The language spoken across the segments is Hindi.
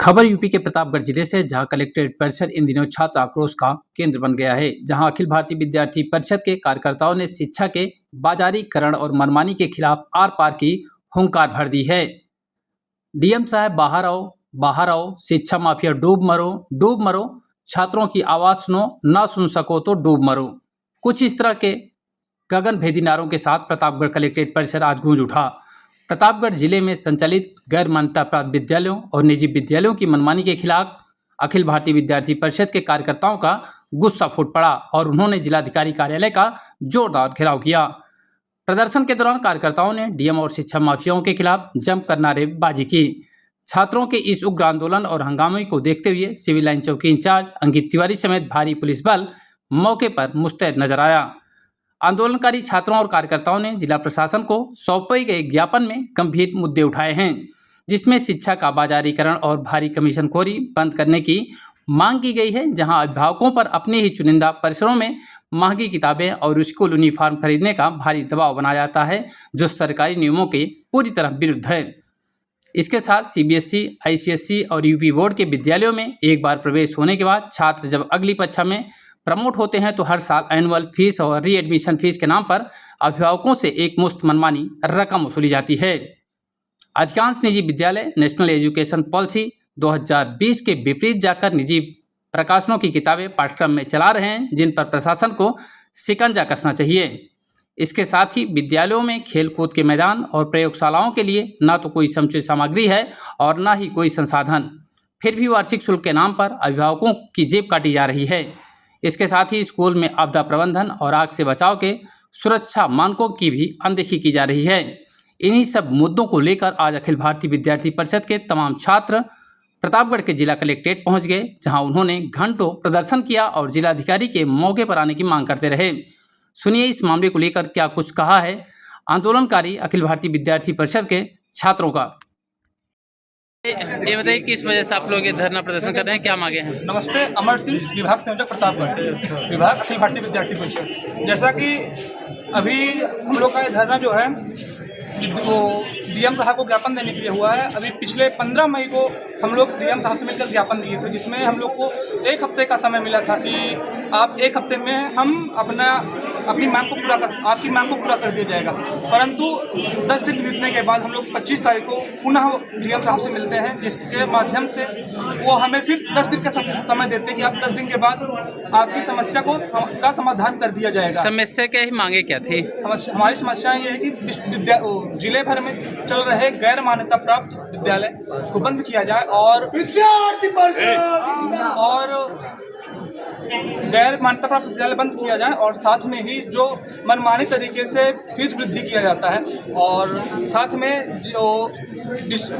खबर यूपी के प्रतापगढ़ जिले से, जहां कलेक्ट्रेट परिसर इन दिनों छात्र आक्रोश का केंद्र बन गया है। जहां अखिल भारतीय विद्यार्थी परिषद के कार्यकर्ताओं ने शिक्षा के बाजारीकरण और मनमानी के खिलाफ आर पार की हुंकार भर दी है। डीएम साहब बाहर आओ, शिक्षा माफिया डूब मरो, छात्रों की आवाज सुनो, ना सुन सको तो डूब मरो। कुछ इस तरह के गगनभेदी नारों के साथ प्रतापगढ़ कलेक्ट्रेट परिसर आज गूंज उठा। प्रतापगढ़ जिले में संचालित गैर मान्यता प्राप्त विद्यालयों और निजी विद्यालयों की मनमानी के खिलाफ अखिल भारतीय विद्यार्थी परिषद के कार्यकर्ताओं का गुस्सा फूट पड़ा और उन्होंने जिलाधिकारी कार्यालय का जोरदार घेराव किया। प्रदर्शन के दौरान कार्यकर्ताओं ने डीएम और शिक्षा माफियाओं के खिलाफ जमकर नारेबाजी की। छात्रों के इस उग्र आंदोलन और हंगामे को देखते हुए सिविल लाइन चौकी इंचार्ज अंकित तिवारी समेत भारी पुलिस बल मौके पर मुस्तैद नजर आया। आंदोलनकारी छात्रों और कार्यकर्ताओं ने जिला प्रशासन को सौंपे गए ज्ञापन में गंभीर मुद्दे उठाए हैं, जिसमें शिक्षा का बाजारीकरण और भारी कमीशनखोरी बंद करने की मांग की गई है। जहां अभिभावकों पर अपने ही चुनिंदा परिसरों में महंगी किताबें और स्कूल यूनिफॉर्म खरीदने का भारी दबाव बनाया जाता है, जो सरकारी नियमों के पूरी तरह विरुद्ध है। इसके साथ सीबीएसई, आईसीएसई और यूपी बोर्ड के विद्यालयों में एक बार प्रवेश होने के बाद छात्र जब अगली कक्षा में प्रमोट होते हैं तो हर साल एनुअल फीस और रीएडमिशन फीस के नाम पर अभिभावकों से एक मुश्त मनमानी रकम वसूली जाती है। अधिकांश निजी विद्यालय नेशनल एजुकेशन पॉलिसी 2020 के विपरीत जाकर निजी प्रकाशनों की किताबें पाठ्यक्रम में चला रहे हैं, जिन पर प्रशासन को शिकंजा कसना चाहिए। इसके साथ ही विद्यालयों में खेल कूद के मैदान और प्रयोगशालाओं के लिए न तो कोई समुचित सामग्री है और न ही कोई संसाधन, फिर भी वार्षिक शुल्क के नाम पर अभिभावकों की जेब काटी जा रही है। इसके साथ ही स्कूल में आपदा प्रबंधन और आग से बचाव के सुरक्षा मानकों की भी अनदेखी की जा रही है। इन्हीं सब मुद्दों को लेकर आज अखिल भारतीय विद्यार्थी परिषद के तमाम छात्र प्रतापगढ़ के जिला कलेक्ट्रेट पहुंच गए, जहां उन्होंने घंटों प्रदर्शन किया और जिलाधिकारी के मौके पर आने की मांग करते रहे। सुनिए इस मामले को लेकर क्या कुछ कहा है आंदोलनकारी अखिल भारतीय विद्यार्थी परिषद के छात्रों का। ये बताइए किस वजह से आप लोग ये धरना प्रदर्शन कर रहे हैं, क्या मांगे हैं? नमस्ते, अमर सिंह, विभाग संयोजक प्रतापगढ़, विभाग अखिल भारतीय विद्यार्थी परिषद। जैसा कि अभी हम लोग का ये धरना जो है वो डीएम साहब को ज्ञापन देने के लिए हुआ है। अभी पिछले 15 मई को हम लोग डीएम साहब से मिलकर ज्ञापन दिए थे, जिसमें हम लोग को 1 हफ्ते का समय मिला था कि आप 1 हफ्ते में हम आपकी मांग को पूरा कर दिया जाएगा। परंतु 10 दिन बीतने के बाद हम लोग 25 तारीख को पुनः डीएम साहब से मिलते हैं, जिसके माध्यम से वो हमें फिर 10 दिन का समय देते हैं कि आप 10 दिन के बाद आपकी समस्या का समाधान कर दिया जाएगा। समस्या क्या ही मांगे क्या थी? हमारी समस्याएं ये है कि जिले भर में चल रहे गैर मान्यता प्राप्त विद्यालय को बंद किया जाए और गैर मान्यता प्राप्त विद्यालय बंद किया जाए और साथ में ही जो मनमानी तरीके से फीस वृद्धि किया जाता है और साथ में जो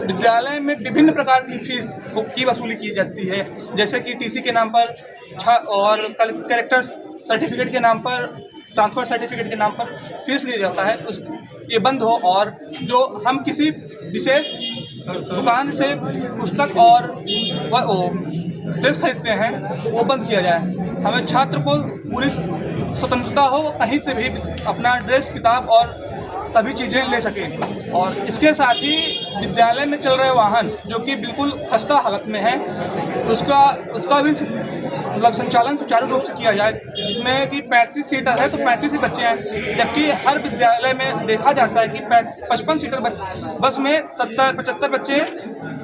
विद्यालय में विभिन्न प्रकार की फीस की वसूली की जाती है, जैसे कि टीसी के नाम पर और कैरेक्टर सर्टिफिकेट के नाम पर, ट्रांसफ़र सर्टिफिकेट के नाम पर फीस लिया जाता है, ये बंद हो और जो हम किसी विशेष दुकान से पुस्तक और ड्रेस खरीदते हैं वो बंद किया जाए। हमें छात्र को पूरी स्वतंत्रता हो, कहीं से भी अपना ड्रेस, किताब और सभी चीज़ें ले सकें। और इसके साथ ही विद्यालय में चल रहे वाहन जो कि बिल्कुल खस्ता हालत में है, उसका भी मतलब संचालन सुचारू रूप से किया जाए, जिसमें कि 35 सीटर है तो 35 ही बच्चे हैं, जबकि हर विद्यालय में देखा जाता है कि 55 सीटर बस में 70-75 बच्चे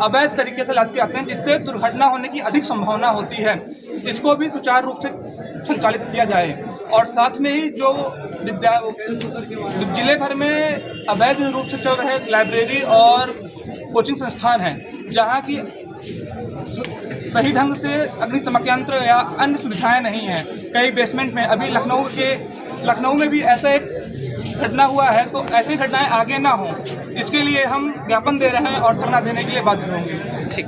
अवैध तरीके से लाद के आते हैं, जिससे दुर्घटना होने की अधिक संभावना होती है। इसको भी सुचारू रूप से संचालित किया जाए और साथ में ही जो जिले भर में अवैध रूप से चल रहे लाइब्रेरी और कोचिंग संस्थान हैं, जहाँ की सही ढंग से अग्निशमन यंत्र या अन्य सुविधाएं नहीं हैं। कई बेसमेंट में, अभी लखनऊ में भी ऐसा एक घटना हुआ है, तो ऐसी घटनाएं आगे ना हो, इसके लिए हम ज्ञापन दे रहे हैं और धरना देने के लिए बाध्य होंगे। ठीक।